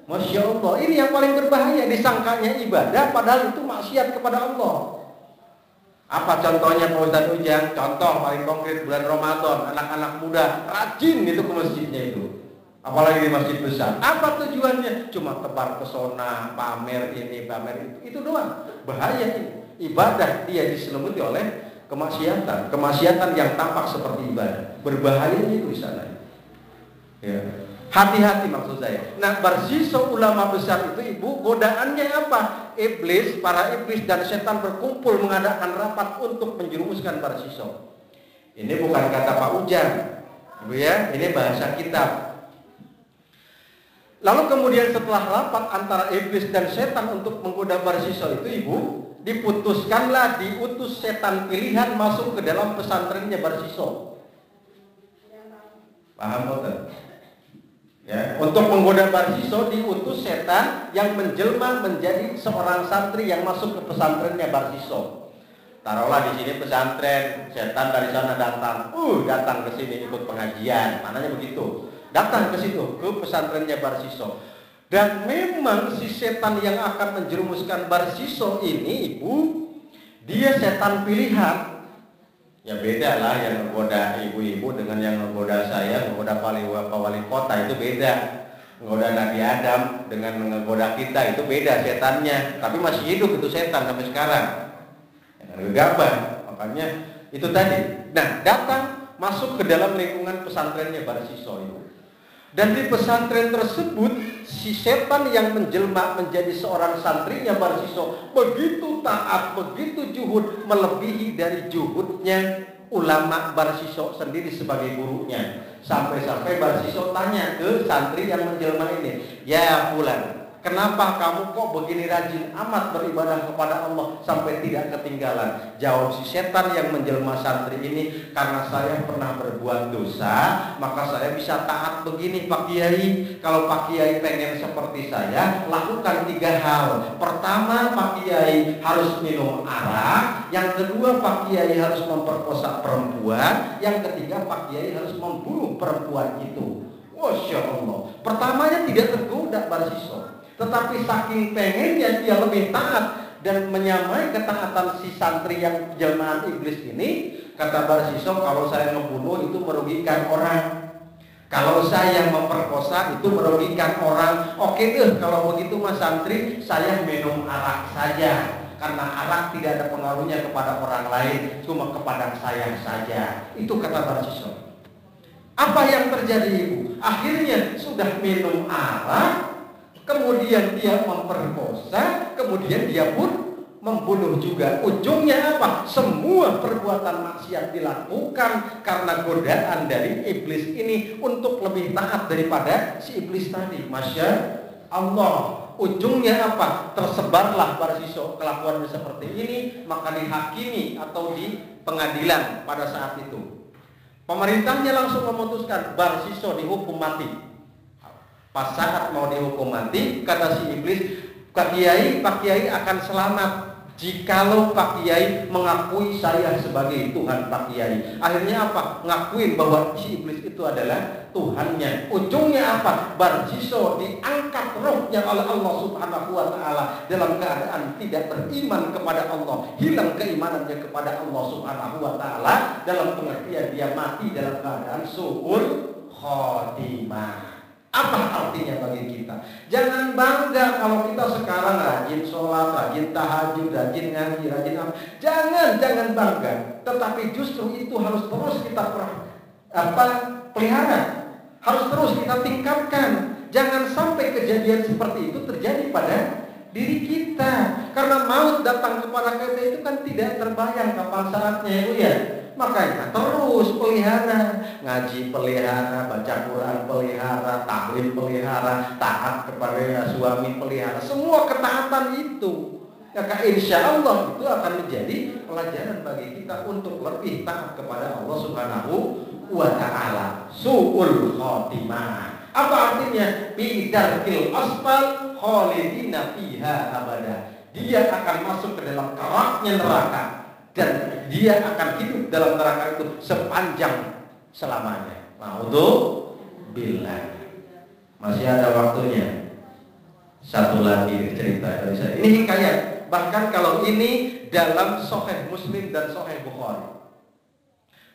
Masya Allah, ini yang paling berbahaya. Disangkanya ibadah padahal itu maksiat kepada Allah. Apa contohnya Pak Ustadz Ujang? Contoh paling konkret bulan Ramadan, anak-anak muda rajin itu ke masjidnya itu. Apalagi di masjid besar. Apa tujuannya? Cuma tebar pesona, pamer ini, pamer itu doang. Bahaya ini. Ibadah dia diselimuti oleh kemaksiatan. Kemaksiatan yang tampak seperti ibadah. Berbahaya itu di sana. Ya. Hati-hati maksud saya. Nah, barsiso ulama besar itu ibu, godaannya apa? Iblis, para iblis dan setan berkumpul mengadakan rapat untuk menjerumuskan barsiso. Ini bukan kata Pak Ujang, ibu ya. Ini bahasa kitab. Lalu kemudian setelah rapat antara iblis dan setan untuk menggoda barsiso itu ibu, diputuskanlah diutus setan pilihan masuk ke dalam pesantrennya barsiso. Paham betul? Ya, untuk menggoda barsiso diutus setan yang menjelma menjadi seorang santri yang masuk ke pesantrennya barsiso. Taruhlah di sini pesantren, setan dari sana datang ke sini ikut pengajian, mananya begitu. Datang ke situ, ke pesantrennya barsiso. Dan memang si setan yang akan menjerumuskan barsiso ini ibu, dia setan pilihan. Ya beda lah yang menggoda ibu-ibu dengan yang menggoda saya, menggoda Pak Wali Kota itu beda. Menggoda Nabi Adam dengan menggoda kita itu beda setannya. Tapi masih hidup itu setan sampai sekarang. Yang gegabah, makanya itu tadi. Nah, datang masuk ke dalam lingkungan pesantrennya barsiso itu. Dan di pesantren tersebut si setan yang menjelma menjadi seorang santrinya barsiso begitu taat, begitu juhud, melebihi dari juhudnya ulama barsiso sendiri sebagai gurunya. Sampai-sampai barsiso tanya ke santri yang menjelma ini, "Ya fulan, kenapa kamu kok begini rajin amat beribadah kepada Allah sampai tidak ketinggalan?" Jawab si setan yang menjelma santri ini, "Karena saya pernah berbuat dosa, maka saya bisa taat begini Pak Kiai. Kalau Pak Kiai pengen seperti saya, lakukan 3 hal. Pertama, Pak Kiai harus minum arak. Yang kedua, Pak Kiai harus memperkosa perempuan. Yang ketiga, Pak Kiai harus membunuh perempuan itu." Masya Allah. Pertamanya tidak tergoda barsiso, tetapi saking pengennya dia lebih taat dan menyamai ketaatan si santri yang jelmaan iblis ini, kata barsiso, "Kalau saya membunuh itu merugikan orang. Kalau saya memperkosa itu merugikan orang. Oke deh, kalau begitu mas santri, saya minum arak saja. Karena arak tidak ada pengaruhnya kepada orang lain, cuma kepada saya saja." Itu kata barsiso. Apa yang terjadi ibu? Akhirnya sudah minum arak, kemudian dia memperkosa, kemudian dia pun membunuh juga. Ujungnya apa? Semua perbuatan maksiat dilakukan karena godaan dari iblis ini untuk lebih taat daripada si iblis tadi. Masya Allah. Ujungnya apa? Tersebarlah barsiso kelakuan seperti ini, maka dihakimi atau di pengadilan pada saat itu. Pemerintahnya langsung memutuskan barsiso dihukum mati. Pas saat mau dihukum mati, kata si iblis, Pak Kiai akan selamat jikalau Pak Kiai mengakui saya sebagai Tuhan Pak Kiai. Akhirnya apa? Ngakuin bahwa si iblis itu adalah Tuhannya. Ujungnya apa? Barsiso diangkat rohnya oleh Allah Subhanahu wa Ta'ala dalam keadaan tidak beriman kepada Allah, hilang keimanannya kepada Allah Subhanahu wa Ta'ala, dalam pengertian dia mati dalam keadaan su'ul khotimah. Apa artinya bagi kita? Jangan bangga kalau kita sekarang rajin sholat, rajin tahajud, rajin ngaji, rajin apa. Jangan bangga. Tetapi justru itu harus terus kita pelihara. Harus terus kita tingkatkan. Jangan sampai kejadian seperti itu terjadi pada diri kita. Karena maut datang kepada kita itu kan tidak terbayang kapan saatnya ya. Makanya terus pelihara, ngaji pelihara, baca Quran pelihara, tahlil pelihara, taat kepada suami pelihara. Semua ketaatan itu, maka insya Allah itu akan menjadi pelajaran bagi kita untuk lebih taat kepada Allah Subhanahu wa Ta'ala. Su'ul khotimah. Apa artinya? Bidarkil asfal khalidina fiha abada. Dia akan masuk ke dalam keraknya neraka dan dia akan hidup dalam neraka itu sepanjang selamanya. Naudzubillah. Masih ada waktunya. Satu lagi cerita dari saya. Ini hikayat. Bahkan kalau ini dalam Sahih Muslim dan Sahih Bukhari.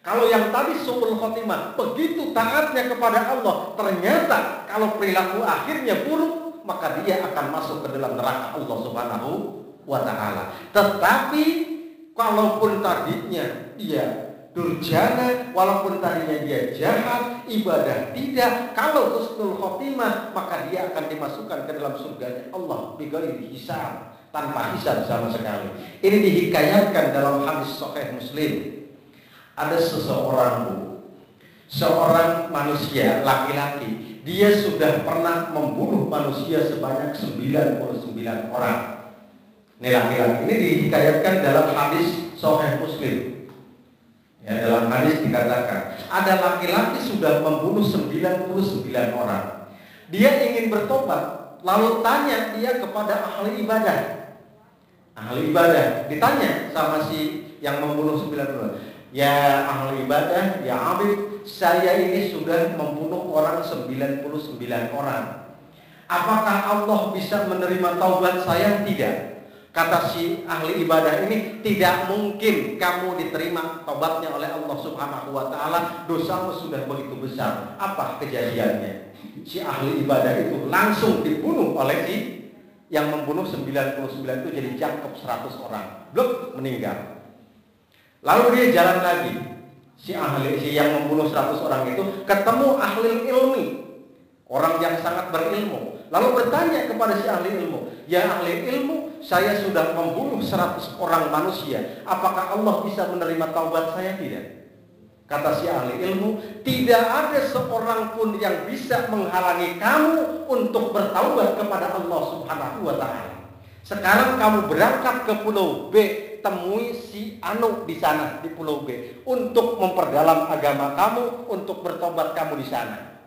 Kalau yang tadi su'ul khotimah, begitu taatnya kepada Allah, ternyata kalau perilaku akhirnya buruk, maka dia akan masuk ke dalam neraka Allah Subhanahu wa ta'ala. Tetapi walaupun tadinya dia durjana, walaupun tadinya dia jahat, ibadah tidak, kalau husnul khotimah, maka dia akan dimasukkan ke dalam surganya Allah bighairi hisab, tanpa hisab sama sekali. Ini dihikayatkan dalam hadis Sahih Muslim. Ada seorang manusia laki-laki, dia sudah pernah membunuh manusia sebanyak 99 orang. Ini laki-laki ini dihikayatkan dalam hadis Sahih Muslim. Ya, dalam hadis dikatakan ada laki-laki sudah membunuh 99 orang. Dia ingin bertobat, lalu tanya dia kepada ahli ibadah. Ahli ibadah ditanya sama si yang membunuh 99. Ya ahli ibadah, ya Habib, saya ini sudah membunuh orang 99 orang. Apakah Allah bisa menerima taubat saya? Tidak. Kata si ahli ibadah ini, tidak mungkin kamu diterima taubatnya oleh Allah Subhanahu wa ta'ala. Dosamu sudah begitu besar. Apa kejadiannya? Si ahli ibadah itu langsung dibunuh oleh si yang membunuh 99 itu, jadi jangkep 100 orang. Blok, meninggal. Lalu dia jalan lagi. Si yang membunuh 100 orang itu ketemu ahli ilmi, orang yang sangat berilmu. Lalu bertanya kepada si ahli ilmu, ya ahli ilmu, saya sudah membunuh 100 orang manusia. Apakah Allah bisa menerima taubat saya? Tidak. Kata si ahli ilmu, tidak ada seorang pun yang bisa menghalangi kamu untuk bertaubat kepada Allah Subhanahu wa ta'ala. Sekarang kamu berangkat ke Pulau B, temui si Anu di sana di Pulau B untuk memperdalam agama kamu, untuk bertobat kamu di sana.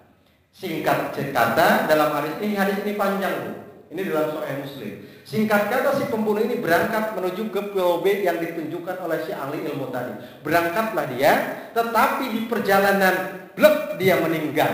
Singkat kata dalam hadis ini panjang Bu. Ini dalam Sahih Muslim. Singkat kata si pembunuh ini berangkat menuju ke Pulau B yang ditunjukkan oleh si ahli ilmu tadi. Berangkatlah dia, tetapi di perjalanan blek dia meninggal.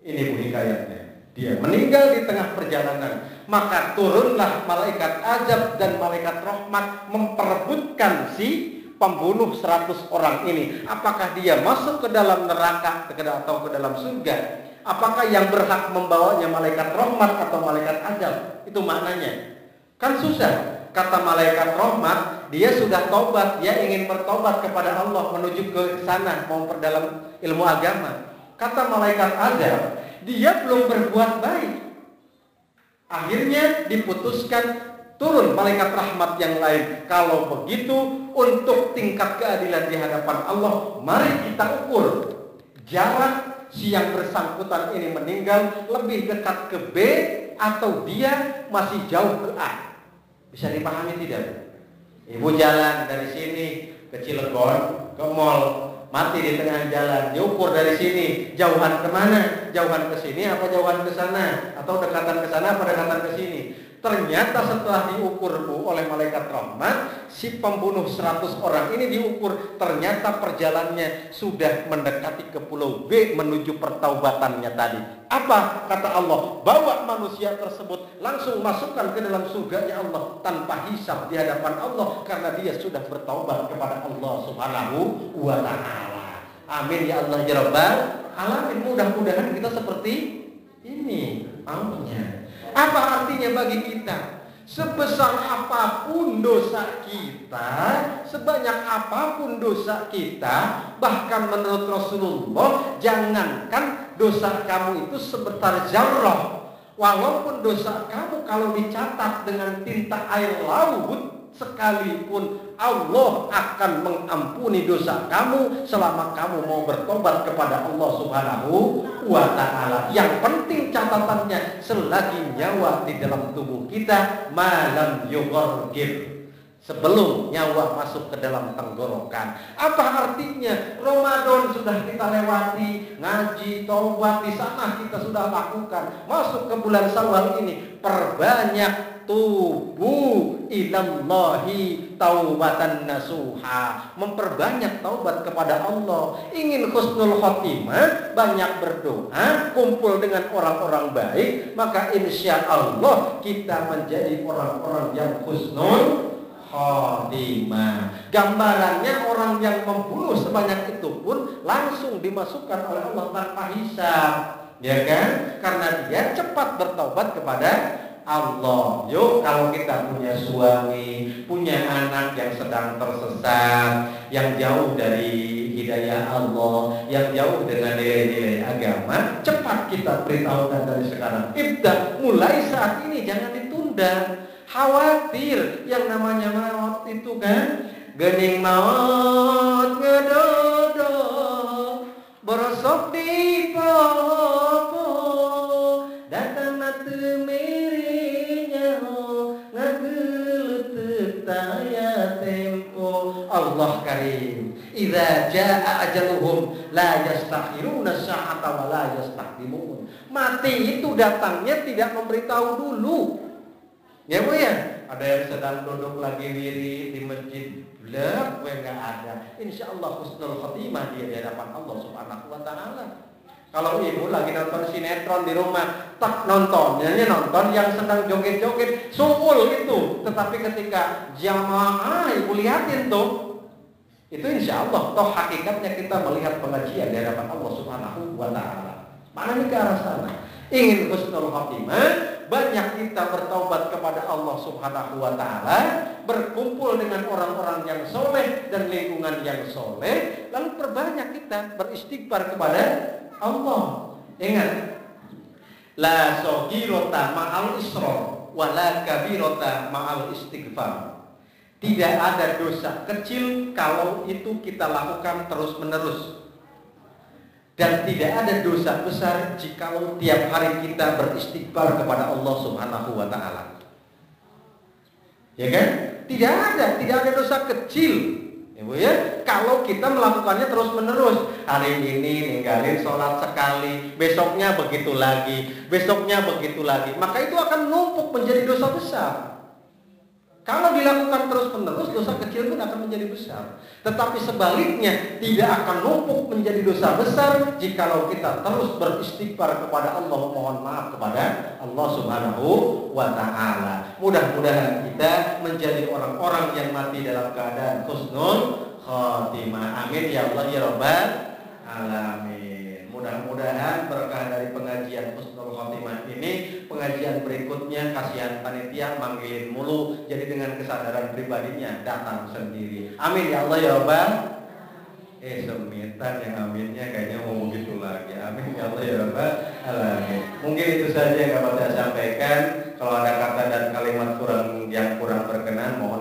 Ini Bu hikayatnya. Dia meninggal di tengah perjalanan. Maka turunlah malaikat azab dan malaikat rahmat memperebutkan si pembunuh 100 orang ini. Apakah dia masuk ke dalam neraka atau ke dalam surga? Apakah yang berhak membawanya malaikat rahmat atau malaikat azab? Itu maknanya. Kan susah. Kata malaikat rahmat, dia sudah tobat, dia ingin bertobat kepada Allah, menuju ke sana, mau perdalam ilmu agama. Kata malaikat azab, dia belum berbuat baik. Akhirnya diputuskan turun malaikat rahmat yang lain. Kalau begitu, untuk tingkat keadilan di hadapan Allah, mari kita ukur jarak si yang bersangkutan ini meninggal lebih dekat ke B atau dia masih jauh ke A. Bisa dipahami tidak? Ibu jalan dari sini ke Cilegon, ke mall, mati di tengah jalan, diukur dari sini, jauhan kemana? Jauhan ke sini apa jauhan ke sana? Atau dekatan ke sana apa dekatan ke sini? Ternyata setelah diukur oleh malaikat rahmat, si pembunuh 100 orang ini diukur, ternyata perjalanannya sudah mendekati ke Pulau B menuju pertaubatannya tadi. Apa kata Allah? Bawa manusia tersebut, langsung masukkan ke dalam surganya Allah tanpa hisab di hadapan Allah, karena dia sudah bertaubat kepada Allah Subhanahu wa ta'ala. Amin ya Allah ya Rabbal alamin. Mudah-mudahan kita seperti ini maunya. Apa artinya bagi kita? Sebesar apapun dosa kita, sebanyak apapun dosa kita, bahkan menurut Rasulullah, jangankan dosa kamu itu sebesar zarrah. Walaupun dosa kamu kalau dicatat dengan tinta air laut sekalipun, Allah akan mengampuni dosa kamu selama kamu mau bertobat kepada Allah Subhanahu wa ta'ala. Yang penting catatannya, selagi nyawa di dalam tubuh kita malam yughargib, sebelum nyawa masuk ke dalam tenggorokan. Apa artinya? Ramadan sudah kita lewati, ngaji, taubat di sana kita sudah lakukan. Masuk ke bulan Syawal ini, perbanyak tubu ilallahi taubatan nasuha, memperbanyak taubat kepada Allah. Ingin husnul khotimah, banyak berdoa, kumpul dengan orang-orang baik, maka insya Allah kita menjadi orang-orang yang husnul khotimah. Gambarannya orang yang membunuh sebanyak itu pun langsung dimasukkan oleh Allah tanpa hisab, ya kan? Karena dia cepat bertaubat kepada Allah. Yuk, kalau kita punya suami, punya anak yang sedang tersesat, yang jauh dari hidayah Allah, yang jauh dengan nilai-nilai agama, cepat kita beritahukan dari sekarang. Ibda, mulai saat ini, jangan ditunda. Khawatir yang namanya maut itu kan, gening maut ngedodo borosok di popo datang nate mirinya ngagelut taya tempo. Allah karim, idza jaa ajaluhum la yastakhiruna sa'ata wa la yastaqdimun. Mati itu datangnya tidak memberitahu dulu. Ya Bu ya, ada yang sedang duduk lagi wirid di masjid, blek, enggak ada. Insya Allah husnul khotimah dia di hadapan Allah Subhanahu wa taala. Kalau ibu lagi nonton sinetron di rumah, tak nontonnya nonton yang sedang joget-joget, suul itu. Tetapi ketika jamaah ibu lihatin tuh, itu insya Allah toh hakikatnya kita melihat pengajian di hadapan Allah Subhanahu wa taala. Maknanya ke arah sana. Ingin husnul khotimah, banyak kita bertaubat kepada Allah Subhanahu wa taala, berkumpul dengan orang-orang yang soleh dan lingkungan yang soleh, lalu perbanyak kita beristighfar kepada Allah. Ingat, la soghirota ma'al isra wa la kabirota ma'al istighfar. Tidak ada dosa kecil kalau itu kita lakukan terus-menerus. Dan tidak ada dosa besar jikalau tiap hari kita beristighfar kepada Allah Subhanahu wa taala. Ya kan? Tidak ada dosa kecil. Ya Bu ya, kalau kita melakukannya terus-menerus. Hari ini ninggalin sholat sekali, besoknya begitu lagi, besoknya begitu lagi, maka itu akan numpuk menjadi dosa besar. Kalau dilakukan terus-menerus, dosa kecil pun akan menjadi besar. Tetapi sebaliknya, tidak akan numpuk menjadi dosa besar jikalau kita terus beristighfar kepada Allah, mohon maaf kepada Allah Subhanahu wa taala. Mudah-mudahan kita menjadi orang-orang yang mati dalam keadaan husnul khotimah. Amin ya Allah ya rabbal alamin. Mudah-mudahan berkah dari pengajian husnul khotimah ini, pengajian berikutnya kasihan panitia manggilin mulu, jadi dengan kesadaran pribadinya datang sendiri. Amin ya Allah ya Rabbal. Semitan yang aminnya kayaknya mau begitu lagi. Amin ya Allah ya Rabbal alamin. Mungkin itu saja yang dapat saya sampaikan. Kalau ada kata dan kalimat yang kurang berkenan, mohon